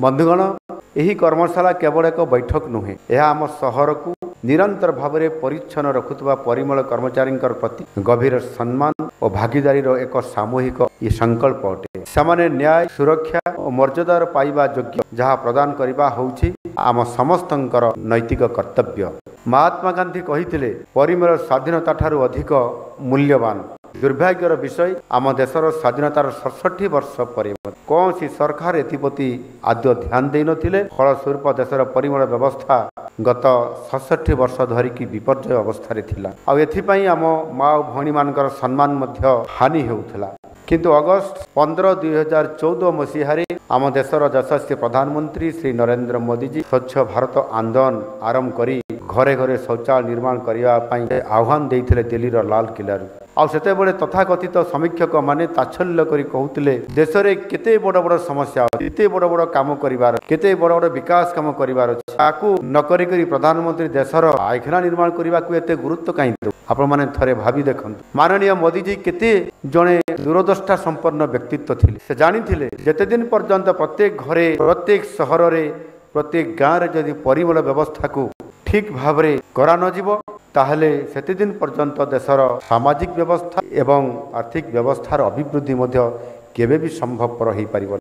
बंधुगण यही कर्मशाला केवल एक बैठक नुहे, यह आम सहर को निरंतर भाव में परिच्छन्न रखुवा परिमल कर्मचारी प्रति गभीर सम्मान और भागीदारी एक सामूहिक ये संकल्प अटे। से न्याय सुरक्षा और मर्यादार पाइबा योग्य जहाँ प्रदान करने होउछि आम समस्तंकर नैतिक कर्तव्य। महात्मा गांधी कहिथिले परिमल स्वाधीनता ठारू अधिक मूल्यवान। दुर्भाग्यर विषय आम देशर स्वाधीनतार 67 वर्ष पर कौन सी सरकार एप्रति आद्य ध्यान दे नथिले। फलस्वरूप देशर परिमल व्यवस्था गत 67 वर्ष धरिकी विपर्जय अवस्था थिला। आ एथिपई आम माँ भौणी मानकर सम्मान मध्य हानि हेउथला। किंतु अगस्त 15 2014 मसीह आम देशर यशस्वी प्रधानमंत्री श्री नरेंद्र मोदी जी स्वच्छ भारत आंदोलन आरंभ करी घरे घरे शौचालय निर्माण करने आह्वान देते दिल्ली लाल किला। आते तथाकथित समीक्षक माने ताच्छल्य करी कहते देश में केते बड़ बड़ समस्या केते बड़ बड़ काम करिवार केते बड़ बड़ विकास काम करिवार ताकू न करी प्रधानमंत्री देशर आयखाना निर्माण करने को एते गुरुत्व कहीं आपण माने थरे भाभी देखंतु। माननीय मोदी जी केते जणे दूरदृष्टा संपन्न व्यक्तित्व थिले। से जानिथिले जेते दिन पर्यंत प्रत्येक घरे प्रत्येक सहर रे प्रत्येक गाँव रे जदि परिमल व्यवस्था को ठीक भाव में करा न जिवो ताहले सेते दिन पर्यंत देशर सामाजिक व्यवस्था एवं आर्थिक व्यवस्थार अभिवृद्धि मध्य केबे भी संभवपर हो पारिबो।